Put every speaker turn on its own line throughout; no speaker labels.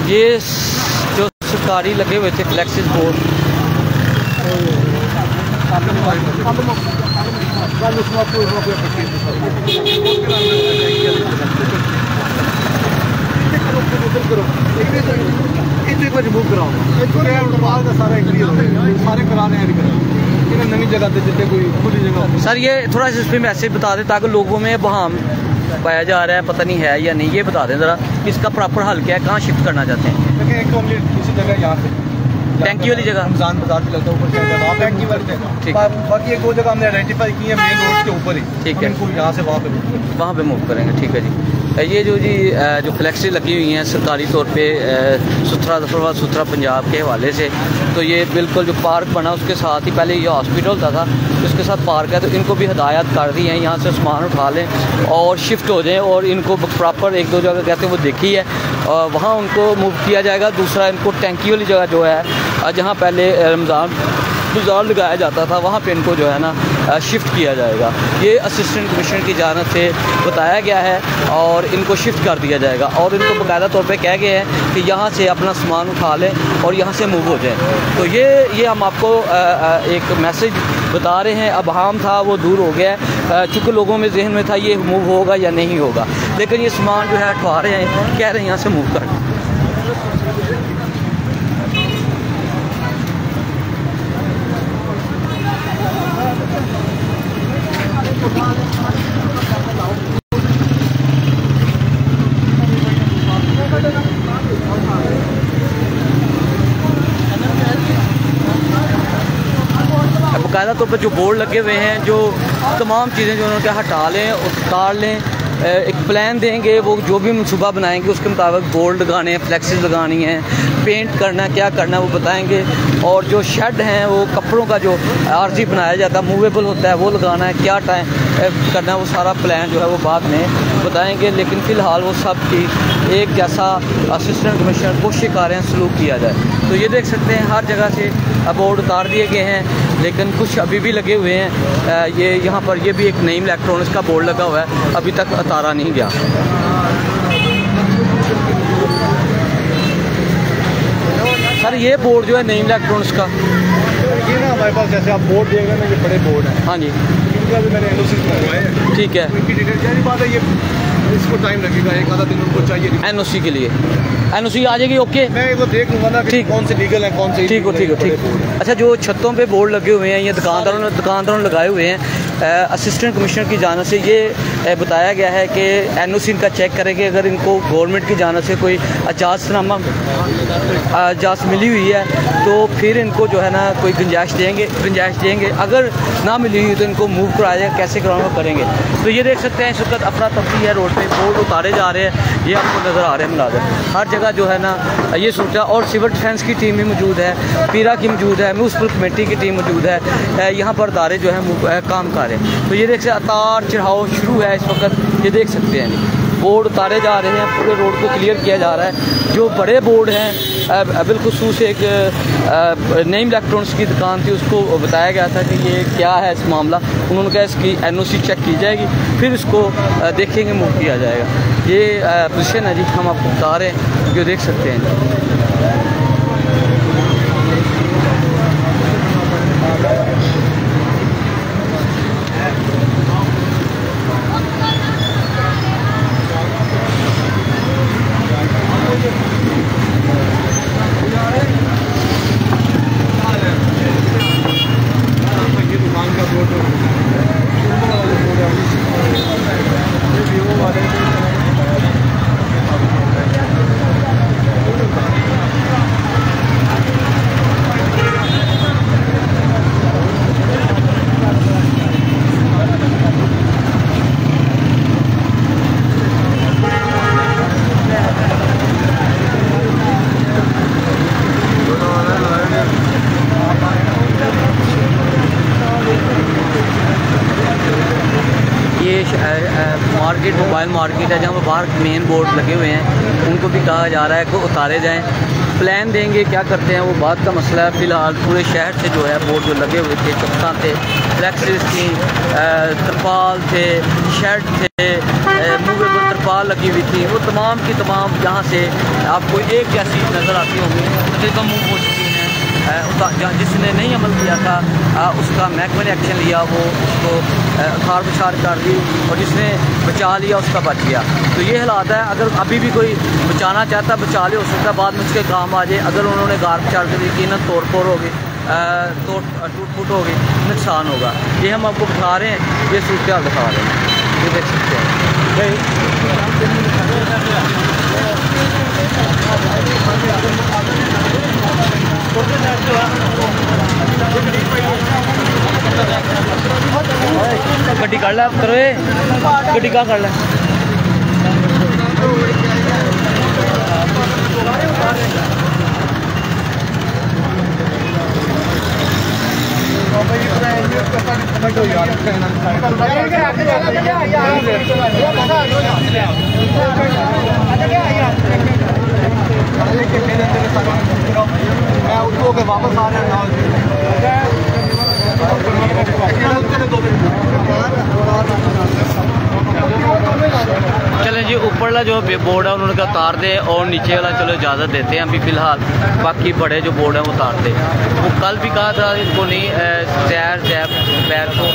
ये जो सरकारी लगे हुए थे फ्लेक्सिस बोर्ड,
नवी जगह कोई जगह।
सर ये थोड़ा सा इसमें मैसेज बता दें ताकि लोगों में बहाम पाया जा रहा है, पता नहीं है या नहीं, ये बता दें ज़रा इसका प्रॉपर हल क्या है, कहाँ शिफ्ट करना चाहते हैं?
देखिए एक तो हमने इसी जगह यहाँ से
टैंकी वाली जगह
रमजान बाजार से लगता है ऊपर से वहाँ टैंकी वाले
ठीक।
बाकी एक दो जगह हमने आइडेंटिफाई की है मेन रोड के ऊपर ही,
ठीक है,
इनको यहाँ से वहाँ पे
मूव करेंगे। ठीक है जी। ये जो जो फ्लैक्सी लगी हुई हैं सरकारी तौर पे सुथरा पंजाब के हवाले से, तो ये बिल्कुल जो पार्क बना उसके साथ ही पहले ये हॉस्पिटल होता था, उसके साथ पार्क है, तो इनको भी हिदायत कर दी है यहाँ से सामान उठा लें और शिफ्ट हो जाएं, और इनको प्रॉपर एक दो जगह कहते हैं वो देखी है, वहाँ उनको मूव किया जाएगा। दूसरा इनको टैंकी वाली जगह जो है जहाँ पहले रमज़ान बाजार लगाया जाता था वहाँ पे इनको जो है ना शिफ्ट किया जाएगा। ये असिस्टेंट कमिश्नर की जानिब से बताया गया है और इनको शिफ्ट कर दिया जाएगा, और इनको बाकायदा तौर पे कह गए हैं कि यहाँ से अपना सामान उठा लें और यहाँ से मूव हो जाए। तो ये हम आपको एक मैसेज बता रहे हैं। अब हाम था वो दूर हो गया है, चूँकि लोगों में जहन में था ये मूव होगा या नहीं होगा, लेकिन ये सामान जो है उठा रहे हैं, कह रहे हैं यहाँ से मूव कर। बाकायदा तौर पर जो बोर्ड लगे हुए हैं, जो तमाम चीज़ें जो उन्होंने हटा लें, उतार लें, एक प्लान देंगे, वो जो भी मनसूबा बनाएंगे उसके मुताबिक बोर्ड लगाने हैं, फ्लैक्सेस लगानी हैं, पेंट करना है, क्या करना है वो बताएंगे। और जो शेड हैं वो कपड़ों का जो आरजी बनाया जाता है, मूवेबल होता है, वो लगाना है, क्या टाइम करना है, वो सारा प्लान जो है वो बाद में बताएंगे। लेकिन फ़िलहाल वो सब की एक जैसा असिस्टेंट कमिश्नर कोशिश कर रहे हैं सलूक किया जाए। तो ये देख सकते हैं हर जगह से बोर्ड उतार दिए गए हैं, लेकिन कुछ अभी भी लगे हुए हैं। ये यहाँ पर ये भी एक नईम इलेक्ट्रॉनिक्स का बोर्ड लगा हुआ है, अभी तक उतारा नहीं गया। सर ये बोर्ड जो है नईम इलेक्ट्रॉनिक्स का,
ये ना हमारे पास जैसे आप बोर्ड देंगे ना, ये बड़े बोर्ड हैं।
हाँ जी,
इनका भी मैंने एनओसी मंगवाए हैं।
ठीक है,
इनकी डिटेल क्या बात है, ये इसको टाइम लगेगा, एक आधा दिन उनको चाहिए
एनओसी के लिए। एनओसी आ जाएगी, ओके,
मैं वो देख लूँगा ना कि कौन से लीगल है कौन से
ठीक हो। अच्छा, जो छतों पे बोर्ड लगे हुए हैं ये दुकानदारों ने लगाए हुए हैं, असिस्टेंट कमिश्नर की जानिब से ये बताया गया है कि एनओसी इनका चेक करेंगे, अगर इनको गवर्नमेंट की जानिब से कोई इजाज़तनामा मिली हुई है तो फिर इनको जो है ना कोई गुंजाइश देंगे, अगर ना मिली हुई तो इनको मूव कराया जाएगा, कैसे कराना करेंगे। तो ये देख सकते हैं इस वक्त अफरा तफरी है, रोड पे बोर्ड उतारे जा रहे हैं, ये आपको नज़र आ रहे हैं मुनाज़र हर जगह जो है ना ये सोचा। और सिविल डिफेंस की टीम भी मौजूद है, पीरा की मौजूद है, म्यूनसिपल कमेटी की टीम मौजूद है, यहाँ पर दारे जो है काम कर रहे हैं। तो ये देख सकते अतार चढ़ाव शुरू है इस वक्त, ये देख सकते हैं बोर्ड उतारे जा रहे हैं, पूरे रोड को क्लियर किया जा रहा है। जो बड़े बोर्ड हैं बिलखुसूस एक नईम इलेक्ट्रॉनिक्स की दुकान थी, उसको बताया गया था कि ये क्या है इस मामला, उन्होंने कहा इसकी एनओसी चेक की जाएगी, फिर इसको देखेंगे, मूव किया जाएगा। ये पोजीशन है जी, हम आपको बता रहे हैं, जो देख सकते हैं। मार्केट मोबाइल मार्केट है, जहाँ पर बाहर मेन बोर्ड लगे हुए हैं, उनको भी कहा जा रहा है कि उतारे जाएं। प्लान देंगे, क्या करते हैं वो बात का मसला है। फ़िलहाल पूरे शहर से जो है बोर्ड जो लगे हुए थे, चप्पा थे, फ्लैक्सेस थी, तरपाल थे, शर्ट थे, मूवेबल तरपाल लगी हुई थी, वो तमाम की तमाम यहाँ से आपको एक जैसी नज़र आती होंगी, तकरीबन मूव हो चुकी हैं। जिसने नहीं अमल किया था उसका महकमे ने एक्शन लिया, वो उसको खार बछार कर दी, और जिसने बचा लिया उसका बच गया। तो ये हालात है। अगर अभी भी कोई बचाना चाहता है बचा ले, हो सकता है बाद में उसके काम आ जाए। अगर उन्होंने गार बछार कर दी, यकीनन तोड़ फोड़ होगी, टूट फूट होगी, नुकसान होगा। ये हम आपको बता रहे हैं, ये सूरत हाल दिखा रहे हैं, ये देख सकते हैं। गड्डी कर ला करो, गड्डी कहाँ कर ला।
वापस आ रहे हैं।
चलें जी, ऊपर वाला जो बोर्ड है उन्होंने कहा उतार दे, और नीचे वाला चलो इजाज़त देते हैं अभी फ़िलहाल, बाकी बड़े जो बोर्ड हैं वो उतार दे। वो कल भी कहा था इनको नहीं, पैर को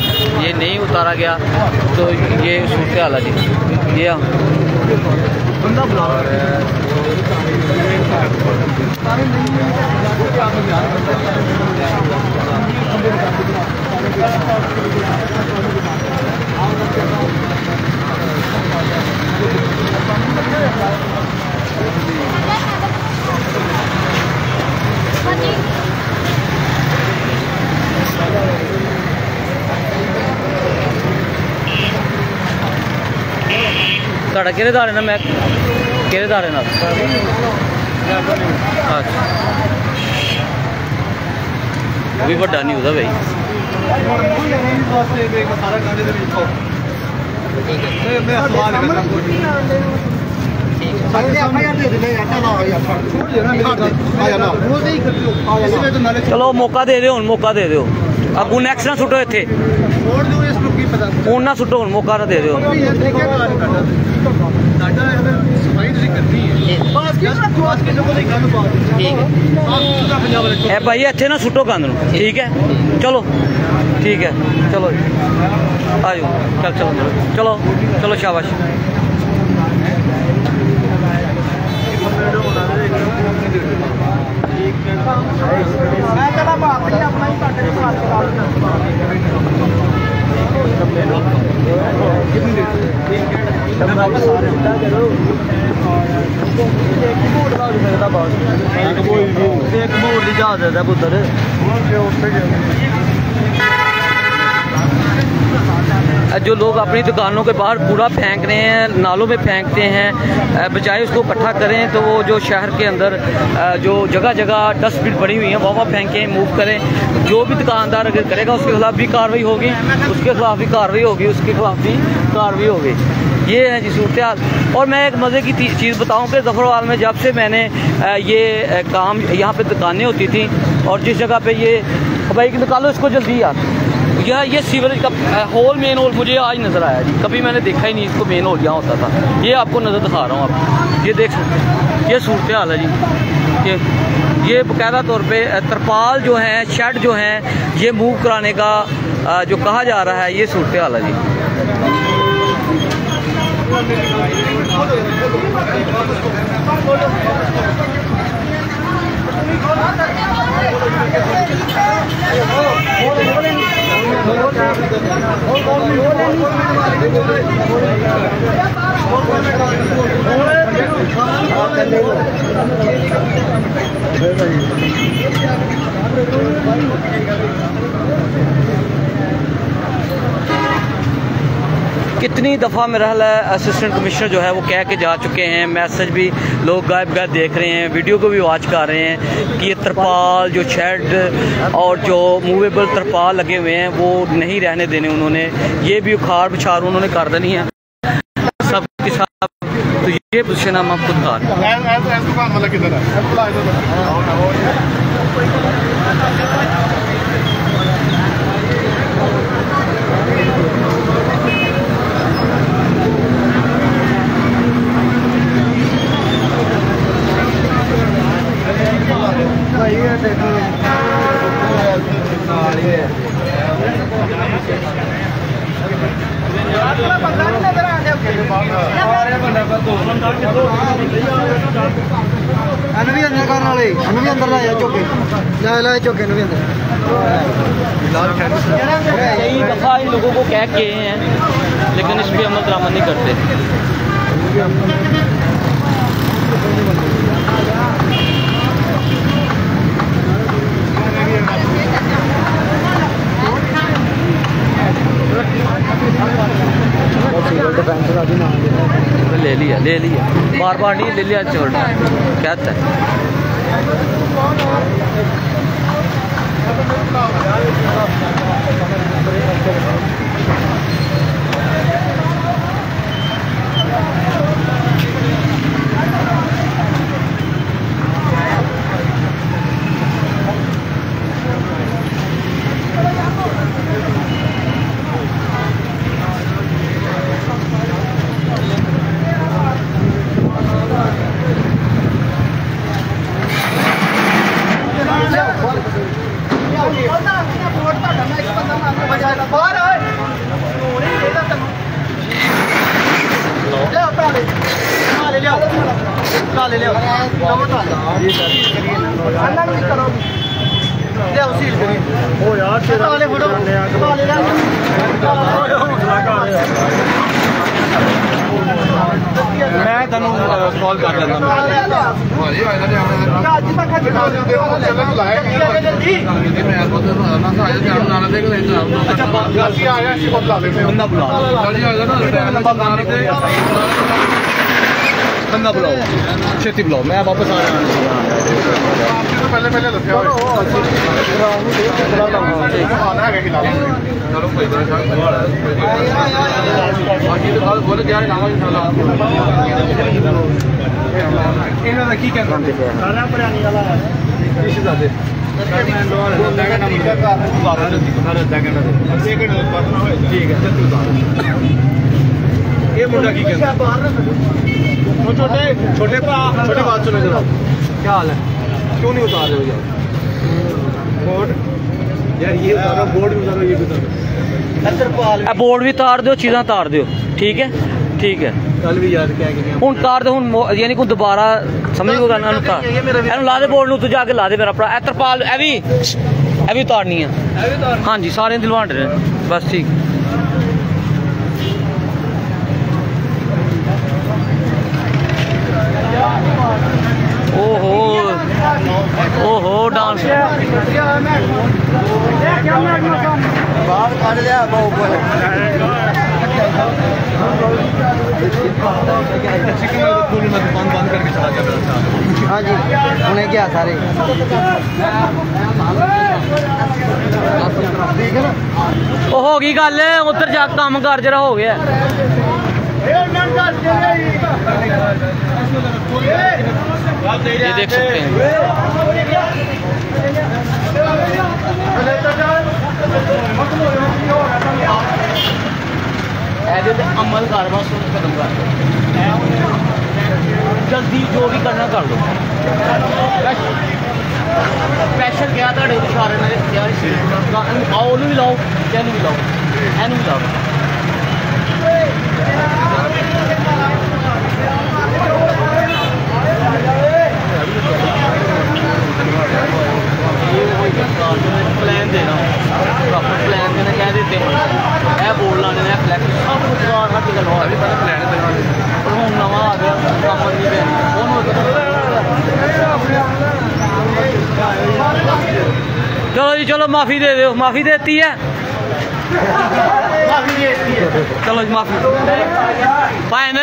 ये नहीं उतारा गया, तो ये सूरत हाल है जी। ये बंदा बुला ਤੁਹਾਡਾ ਕਿਹੜੇ ਦਾਰੇ ਨਾਲ ਮੈਂ ਕਿਹੜੇ ਦਾਰੇ ਨਾਲ अच्छा भी ਵੱਡਾ ਨਹੀਂ ਉਹਦਾ ਬਈ चलो मौका दे दो, मौका दे दो, अगू नैक्सट ना सुटो इत्थे ना सुटो, मौका ना दे दो। भाई इत्थे ना सुटो कंध नूं, ठीक है, चलो ठीक है, चलो आ जाओ, चलो चलो चलो शाबाश। जो लोग अपनी दुकानों के बाहर कूड़ा फेंक रहे हैं, नालों में फेंकते हैं, बजाय उसको इकट्ठा करें तो वो जो शहर के अंदर जो जगह जगह डस्टबिन पड़ी हुई हैं वहाँ फेंकें, मूव करें। जो भी दुकानदार अगर करेगा उसके खिलाफ भी कार्रवाई होगी, उसके खिलाफ भी कार्रवाई होगी, उसके खिलाफ भी कार्रवाई होगी। ये है जी सूरत हाल। और मैं एक मज़े की चीज़ बताऊं कि ज़फ़रवाल में जब से मैंने ये काम, यहाँ पे दुकानें होती थी और जिस जगह पे ये, भाई निकालो इसको जल्दी यार, ये सीवरेज का होल, मेन होल मुझे आज नज़र आया जी, कभी मैंने देखा ही नहीं इसको, मेन होल यहाँ होता था। ये आपको नज़र दिखा रहा हूँ, आप ये देख सकते, ये सूरत हाल है जी। ये बाकायदा तौर पे तरपाल जो हैं, शेड जो हैं, ये मूव कराने का जो कहा जा रहा है, ये सूरत हाल है जी। कितनी दफ़ा मेरा ख्याल है असिस्टेंट कमिश्नर जो है वो कह के जा चुके हैं, मैसेज भी लोग गायब गायब देख रहे हैं, वीडियो को भी वॉच कर रहे हैं कि ये तरपाल जो शेड और जो मूवेबल तरपाल लगे हुए हैं वो नहीं रहने देने उन्होंने, ये भी उखाड़ बिछाड़ उन्होंने कर देनी है सब के साथ। तो ये पोजीशन हम आपको दिखा
ਕਰਨ ਵਾਲੇ ਇਹਨੂੰ ਵੀ ਅੰਦਰ ਲਾਇਆ ਝੋਕੇ ਲੈ ਝੋਕੇ ਨੂੰ भी अंदर
कई दफ़ा इन लोगों को कह के हैं लेकिन इस पर अमल दरामद नहीं करते। ले लिया बार बार नहीं ले लिया छोड़ना कहता है।
मैं तेन कॉल कर लेना बंदा बुलाओ छेती बुलाओ मैं वापस आ रहा हूँ पहले दस्या की कहना ये मुंडा की कहना छोटे बात सुनो जरा क्या हाल है क्यों नहीं उतार रहे हो यार बोर्ड यार ये उतारो बोर्ड भी उतारो ये भी उतारो
बोर्ड भी तार दो चीज़ां तार दो ठीक है
कल भी याद क्या
हूँ तार दे हूँ यानी को दोबारा समझ को करना ला दे बोर्ड तू जाके ला दे मेरा भरा तरपाल ए भी उतारनी है हाँ जी सारे दिलवान रहे बस ठीक ओहो डांस
बाहर काट लिया
दुकान बंद करके चला गया
हाँ जी उन्हें क्या सारे
हो गई गल उधर जा काम कर जरा हो गया ये देख सकते हैं अमल कर बस खत्म कर जल्दी जो भी करना कर दो स्पैशल क्या सारे आओ भी लाओ कैनू भी लाओ एनू भी लाओ प्लान देना प्रॉपर प्लान देना कह देते हैं बोर्ड लाने फ्लैक्स सब कुछ हर जगह लगा प्लान और हूँ नवा आ गया काम नहीं पैनी चलो जी चलो माफ़ी दे दो माफ़ी देती है चलो जी माफ़ी भैन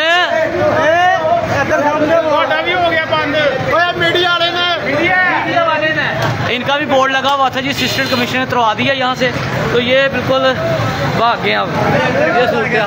भी हो गया बंद मीडिया वाले ने
इनका भी बोर्ड लगा हुआ था जी असिस्टेंट कमिश्नर ने करवा दिया यहाँ से तो ये बिल्कुल भाग गए अब ये सूट गया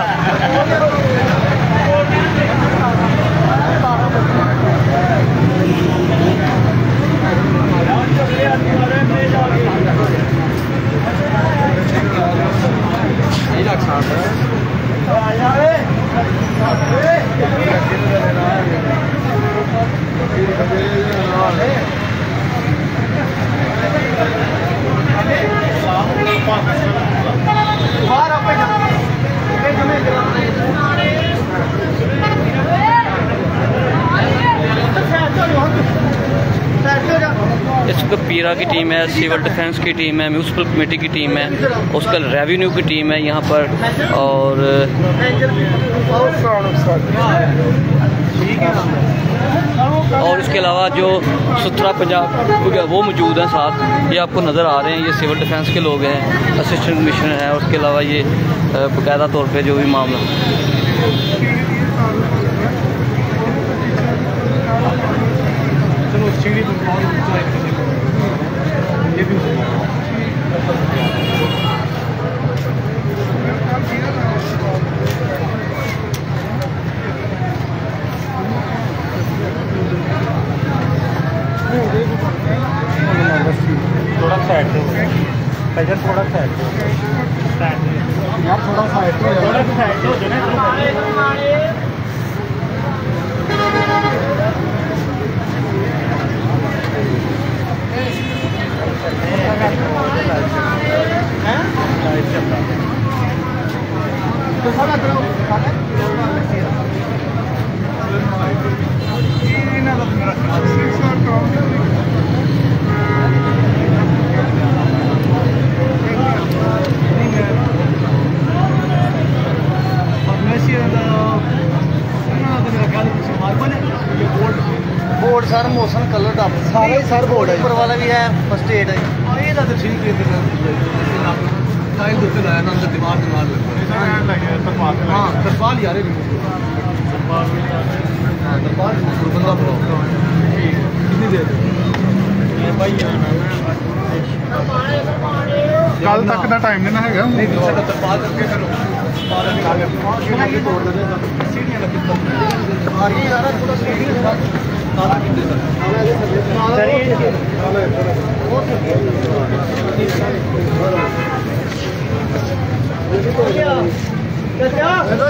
उसका पीरा की टीम है, सिविल डिफेंस की टीम है, म्यूनसिपल कमेटी की टीम है, उसका रेवेन्यू की टीम है यहाँ पर, और इसके अलावा जो सुथरा पंजाब वो मौजूद हैं साथ, ये आपको नज़र आ रहे हैं। ये सिविल डिफेंस के लोग हैं, असिस्टेंट कमिश्नर है, उसके अलावा ये बाकायदा तौर पे जो भी मामला
थोड़ा साइड पे प्रेशर थोड़ा साइड पे यार, थोड़ा साइड पे हो जाए।
बोर्ड सर मोशन कलर का सारा ही सर बोर्ड है, ऊपर वाला भी है, फर्स्ट एड है।
ये तो ठीक है, लाया ना दिमाग लगता है। हाँ तरपाल यार, तरपाल बंदा कितनी देर
कल तक का टाइम देना है।
तरपाल करके करो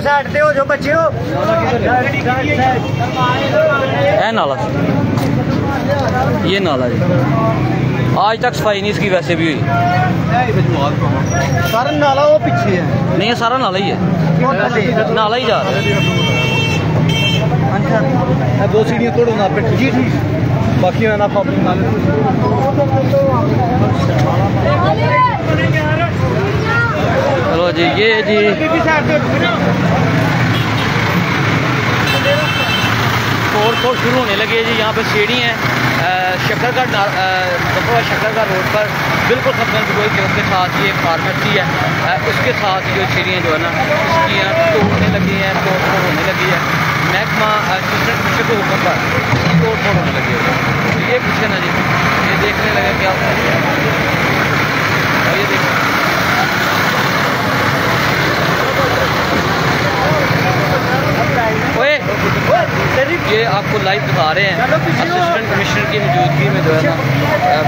साइड पे हो जो बच्चे हो।
नाला, ये नाला जी आज तक सफाई नहीं इसकी वैसे भी हुई।
सारा नाला वो पीछे है।
नहीं, ये सारा नाला ही है, नाला ही जा रहा है।
2 सीढ़ियाँ तोड़ो ना पे, जी ठीक, बाकी ना
चलो जी, ये जी तोड़ शुरू होने लगी है जी। यहाँ पे सीढ़ी हैं, शक्करगढ़ रोड पर बिल्कुल खतरनाक गोई के साथ ये फार्मेसी है, उसके साथ जो सीढ़ियाँ जो है ना इसकी तोड़ने लगी हैं, तोड़ होने लगी है। महकमा असिस्टेंट कमिश्नर के हुक्म पर तोड़ होने लगी है। तो ये पीछे ना जी, ये देखने लगे क्या ये देख, ये आपको लाइव दिखा रहे हैं असिस्टेंट कमिश्नर की मौजूदगी में जो है ना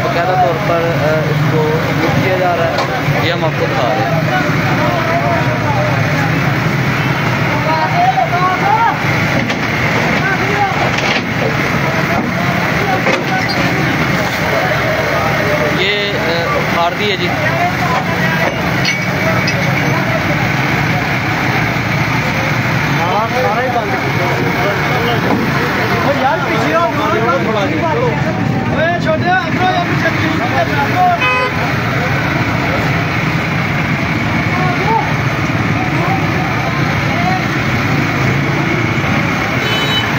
बाकायदा तौर पर इसको लुट किया जा रहा है, ये हम आपको दिखा रहे हैं। ये उखाड़ दी है जी।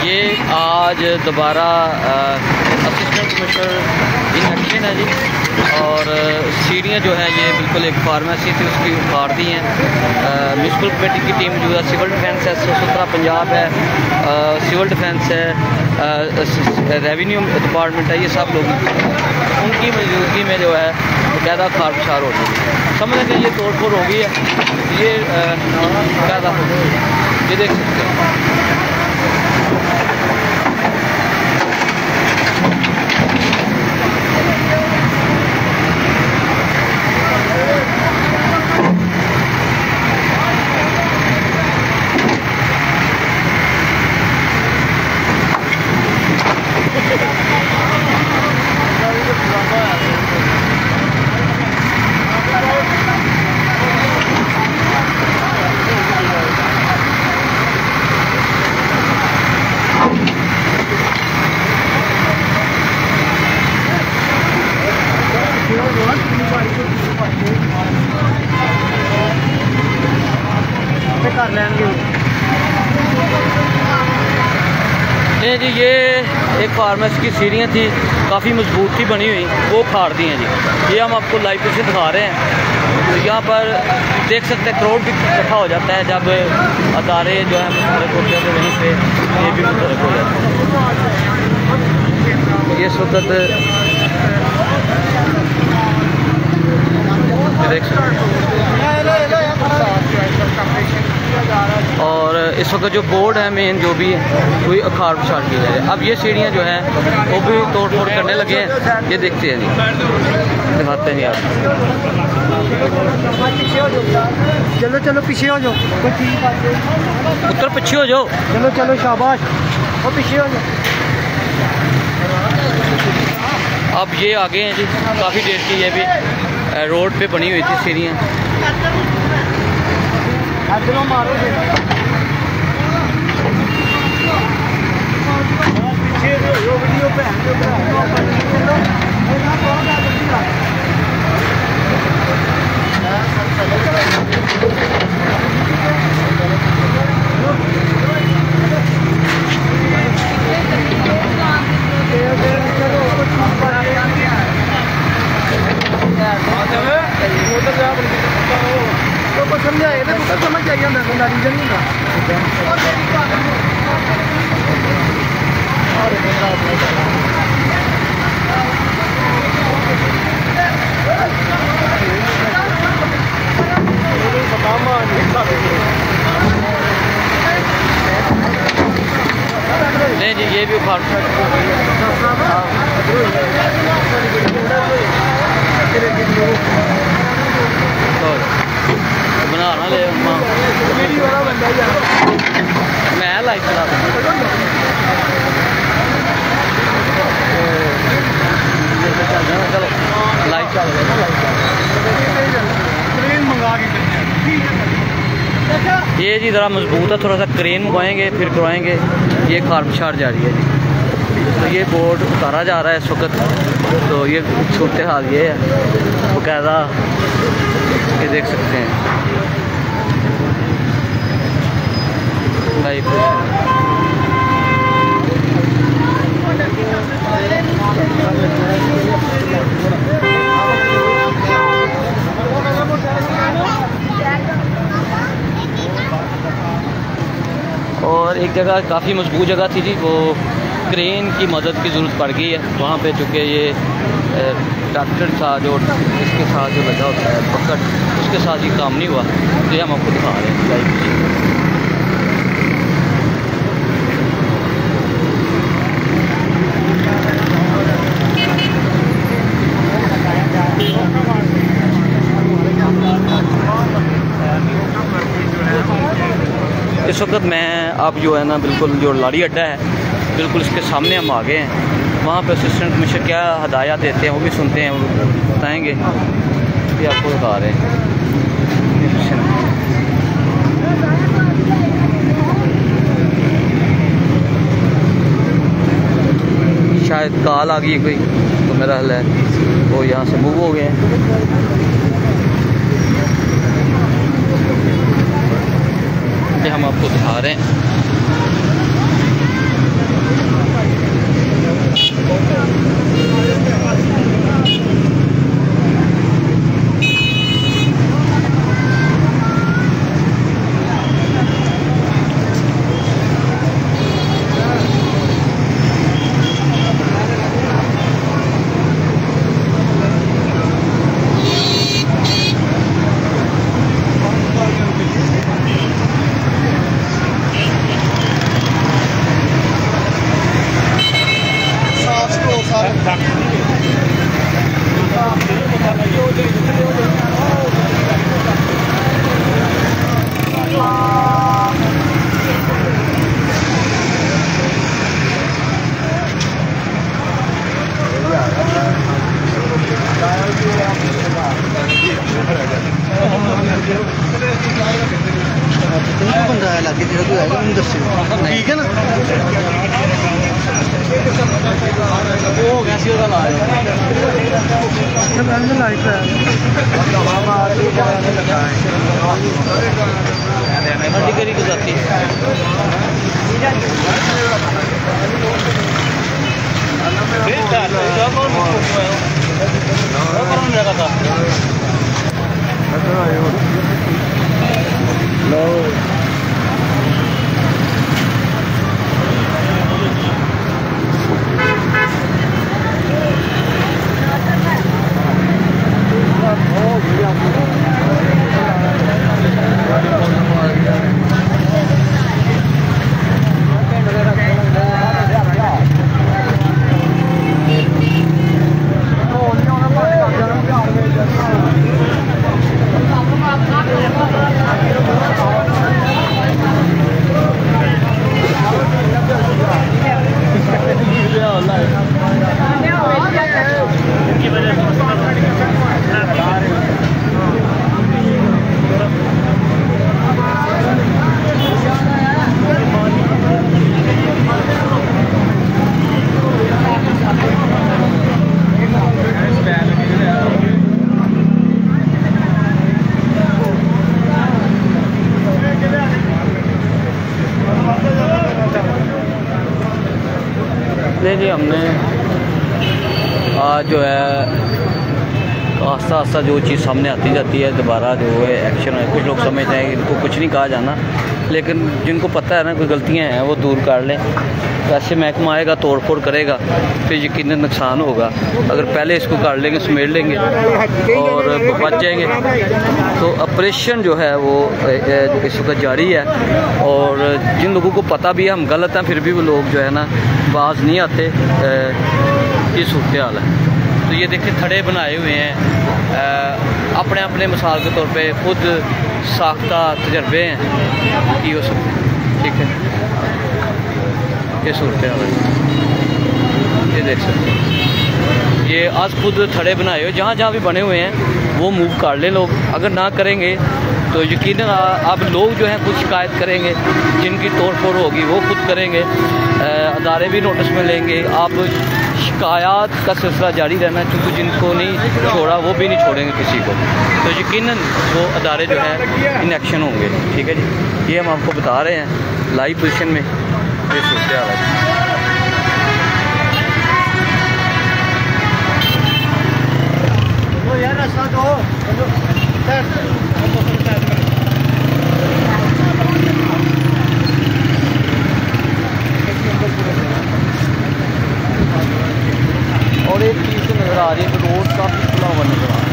ये आज दोबारा असिस्टेंट कमिश्नर इन एक्शन है जी, और सीढ़ियाँ जो हैं ये बिल्कुल एक फार्मेसी थी उसकी उखाड़ दी हैं। म्यूनसिपल कमेटी की टीम मौजूद है, सिविल डिफेंस है, सुथरा पंजाब है, सिविल डिफेंस है, रेवेन्यू डिपार्टमेंट है, ये सब लोग उनकी मौजूदगी में जो है बाकायदा खार पछार हो गई। समझ लें कि ये तोड़ फोड़ हो गई है। ये बाकायदा ये देख सकते हैं। देखें जी, ये एक फार्मेसी की सीढ़ियाँ थी, काफ़ी मजबूत थी बनी हुई, वो खाड़ दी हैं जी। ये हम आपको लाइव पे से दिखा रहे हैं। तो यहाँ पर देख सकते हैं क्राउड भी इकट्ठा हो जाता है जब अदारे जो है मुतहरक होते हैं, तो वहीं पे ये भी मुतहरक हो जाता है। ये इस वक्त देख सकते हैं, और इस वक्त जो बोर्ड है मेन जो भी है वही अखाड़ पिछाड़ की जाए। अब ये सीढ़ियाँ जो हैं वो भी तोड़ फोड़ करने लगे हैं, ये देखते हैं जी, दिखाते हैं आप।
चलो चलो पीछे हो जाओ,
उत्तर पीछे हो जाओ,
चलो चलो शाबाश, वो पीछे हो जाओ।
अब ये आगे हैं जी, काफ़ी देर की ये भी रोड पे बनी हुई थी सीढ़ियाँ।
मारो समझाए तो समझ जाइए, रीजन नहीं था।
नहीं जी, ये भी उखाड़ बना ना ले मैं लाइट चला चलो लाइट चल ये जी ज़रा मजबूत है, थोड़ा सा क्रेन मंगवाएंगे फिर करवाएंगे। ये खाड़ पिछाड़ जा रही है जी, तो ये बोर्ड उतारा जा रहा है इस वक्त। तो ये सूरत हाल ये है बाकायदा, ये देख सकते हैं लाइव। और एक जगह काफ़ी मजबूत जगह थी जी, वो क्रेन की मदद की ज़रूरत पड़ गई है वहाँ पे, चूँकि ये ट्रैक्टर था जो इसके साथ जो लगा होता है पकड़, उसके साथ ही काम नहीं हुआ। तो ये हम आपको दिखा रहे हैं लाइव। इस वक्त मैं आप जो है ना बिल्कुल जो लाड़ी अड्डा है बिल्कुल इसके सामने हम आ गए हैं। वहाँ पे असिस्टेंट कमिश्नर क्या हदायत देते हैं वो भी सुनते हैं, वो बताएंगे। ये आपको बता रहे हैं, शायद कॉल आ गई है कोई, तो मेरा हाल है वो यहाँ से मूव हो गए हैं। ये हम आपको दिखा रहे हैं।
बंदा है लागे तेरा कोई आएगा दस्सी ठीक है ना वो हो गया सी ਉਹਦਾ ਲਾ ਲਾਈਟ ਹੈ
करी को जाती जी। हमने आज जो है आस्ता आस्ता जो चीज़ सामने आती जाती है दोबारा जो है एक्शन है। कुछ लोग समझते हैं इनको कुछ नहीं कहा जाना, लेकिन जिनको पता है ना कोई गलतियां हैं वो दूर कर लें। वैसे महकमा आएगा तोड़ फोड़ करेगा फिर यकीनन नुकसान होगा। अगर पहले इसको काट लेंगे समेट लेंगे और बच जाएंगे। तो ऑपरेशन जो है वो इस वक्त जारी है और जिन लोगों को पता भी है हम गलत हैं फिर भी वो लोग जो है ना बाज नहीं आते। ये सूरत हाल है। तो ये देखिए थड़े बनाए हुए हैं अपने अपने मिसाल के तौर पे खुद साख्ता तजर्बे हैं कि उस ठीक है। ये सूरत हाल है, ये देख सकते हैं। ये आज खुद थड़े बनाए हुए जहाँ जहाँ भी बने हुए हैं वो मूव कर ले लोग। अगर ना करेंगे तो यकीनन अब लोग जो हैं कुछ शिकायत करेंगे, जिनकी तोड़ फोड़ होगी वो खुद करेंगे। अदारे भी नोटिस में लेंगे। आप शिकायत का सिलसिला जारी रहना है क्योंकि जिनको नहीं छोड़ा वो भी नहीं छोड़ेंगे किसी को। तो यकीनन वो अदारे जो है इन एक्शन होंगे। ठीक है जी, ये हम आपको बता रहे हैं लाइव पोजीशन में ये सूरत हाल है। और एक चीज़ नज़र आ रही है कि रोड काफ़ी खुला हुआ नज़र आ रहा है।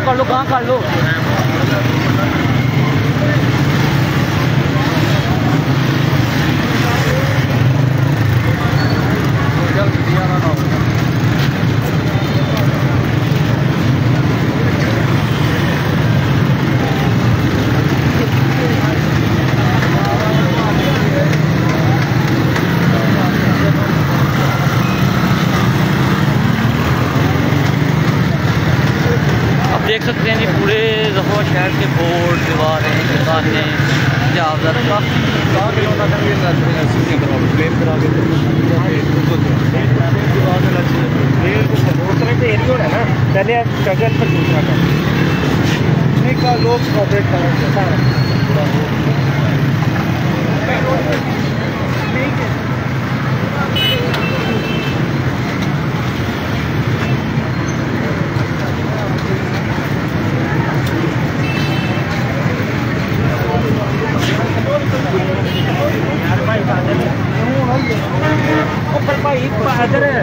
कर लो कहाँ कर लो। देख सकते हैं जी पूरे जफ़ा शहर के बोर्ड दीवारें दुकानें जहाज़र
पहले जगह पर दूसरा का लोग भाई इधर है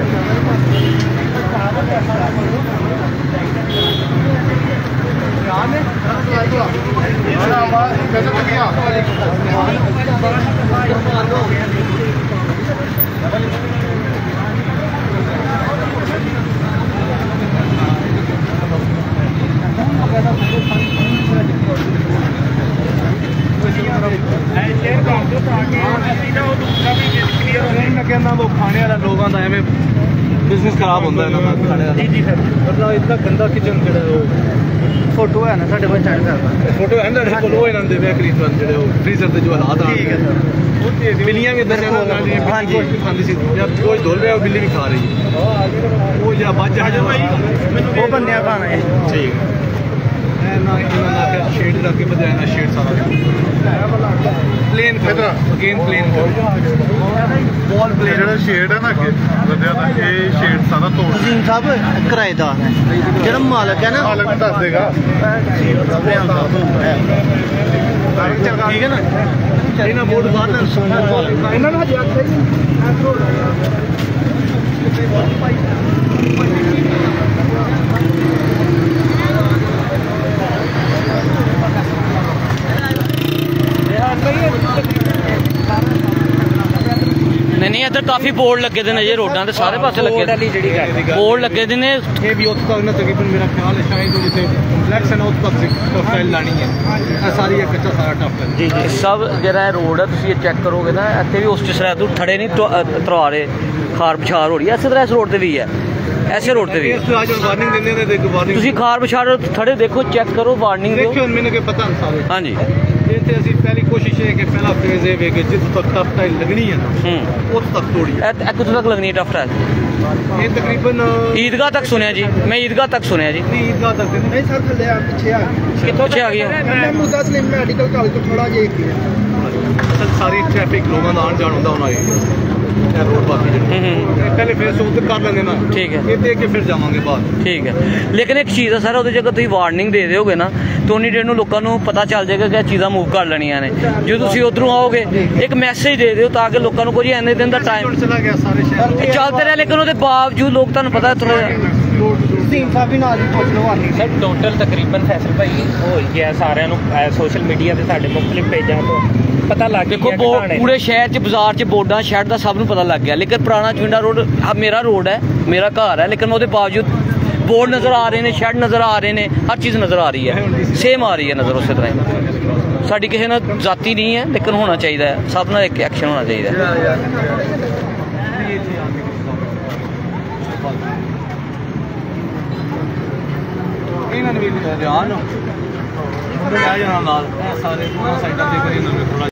कहना वो खाने वाला लोगों का एवं बिजनेस खराब होता है ना खाने का। जी सर मतलब इतना गंदा किचन जो
फोटो है ना साढ़े कोल सेंड करदा
फोटो है ना को लो इन्होंने देवे करीबन जो फ्रीजर के जो हालात आ
ठीक है सर
बिल्लियां भी दस हाँ जी खाती सी जब रोज धुल रहे हो बिल्ली भी खा रही है वो जो बच भाई
वो बंदे खाना है
ठीक है ना इन्होंने शेड रख के बजाय ना शेड सारा plain again plain wall plain
ਜਿਹੜਾ ਸ਼ੇਡ ਹੈ ਨਾ ਅੱਗੇ ਬੰਦਿਆਂ ਦਾ ਇਹ ਸ਼ੇਡ ਸਾਰਾ ਤੋੜ
ਤਸੀਮ ਸਾਹਿਬ ਕਿਰਾਏਦਾਰ ਹੈ ਜਿਹੜਾ ਮਾਲਕ ਹੈ ਨਾ
ਮਾਲਕ ਦੱਸ ਦੇਗਾ
ठीक है ना इन्हें बोर्ड बाहर इन्होंने हजे
नहीं इधर काफी बोर्ड लगे ने जे रोडां ते सारे पासे लगे बोर्ड लगे ने
ये भी उस तक तकरीबन मेरा ख्याल है शायद जिथे कॉम्प्लेक्स है ना उस तक टॉप लानी है सारी ये कच्चा सारा टॉप
जी जी सब जरा रोड है तुम चेक करोगे ना इतने भी उस तरह तू थड़े नहीं तरा रहे खार पछार हो रही है इस तरह इस रोड से भी है ऐसे रोड से भी
वार्निंग देने
तुम खार पछार थड़े देखो चेक करो वार्निंग
देखो मैंने पता
हाँ जी
इतने ਅਸੀਂ ਪਹਿਲੀ ਕੋਸ਼ਿਸ਼ ਹੈ ਕਿ ਪਹਿਲਾ ਫੇਜ਼ ਇਹ ਵੇ ਕਿ ਜਿੱਥੋਂ ਤੱਕ ਟਫ ਟਾਈਲ ਲੱਗਣੀ ਹੈ ਨਾ ਉਸ ਤੱਕ ਤੋੜੀ
ਕਿੱਥੋਂ ਤੱਕ ਲੱਗਣੀ ਹੈ ਟਫ ਟਾਈਲ
ਇਹ ਤਕਰੀਬਨ
ईदगाह तक सुनिया जी मैं ईदगाह तक सुनिया जी
ईदगाह तक
नहीं सर थल्ले आ पीछे आ
कितों पीछे आ गया
मैं मुद्दा सलीम मेडिकल कॉलेज तो थोड़ा जे
असल सारी ट्रैफिक लोगों का आन जान होता होना रोड बाकी पहले फेस उधर कर लेंगे ना
ठीक है
ये देख के फिर जावांगे बाद
ठीक है लेकिन एक चीज़ है सर वो जगह तुम वार्निंग दे दोगे ना तो उन्नी देर लोगों को पता चल जाएगा कि चीज़ा मूव कर लेनिया ने जो तुम उधरों आओगे एक मैसेज दे दो ताकि लोगों को कोई इन्ने दिन का टाइम
चला गया सारे शहर
चलते रहे लेकिन उसके बावजूद लोग तुहानू पता थोड़ा
ਤਸੀਮ ਸਾਹਿਬ ਵੀ ਨਾਲ ਹੀ ਪੁੱਛ ਲਓ ਵਾਰਨਿੰਗ
सर टोटल तकरीबन फैसल भाई हो ही गया सारे सोशल मीडिया ਤੇ ਸਾਡੇ ਮੁxtਲਿਫ ਪੇਜਾਂ ਤੋਂ पता लग
देखो पूरे शहर च बाजार च बोर्डा शहर का सब पता लग गया लेकिन पुराना चुंडा रोड मेरा रोड है मेरा घर है लेकिन उसके बावजूद बोर्ड नज़र आ रहे हैं शेड नज़र आ रहे हैं हर चीज़ नज़र आ रही है सेम आ रही है नज़र उस तरह साड़ी किसी ने जाती नहीं है लेकिन होना चाहिए सब ना एक एक्शन होना चाहिए
ਇਹਨਾਂ ਨੇ ਵੀ ਧਿਆਨ ਨਾਲ ਸਾਰੇ ਸਾਈਡਾਂ ਤੇ ਕਰੀ ਇਹਨਾਂ ਨੇ ਥੋੜਾ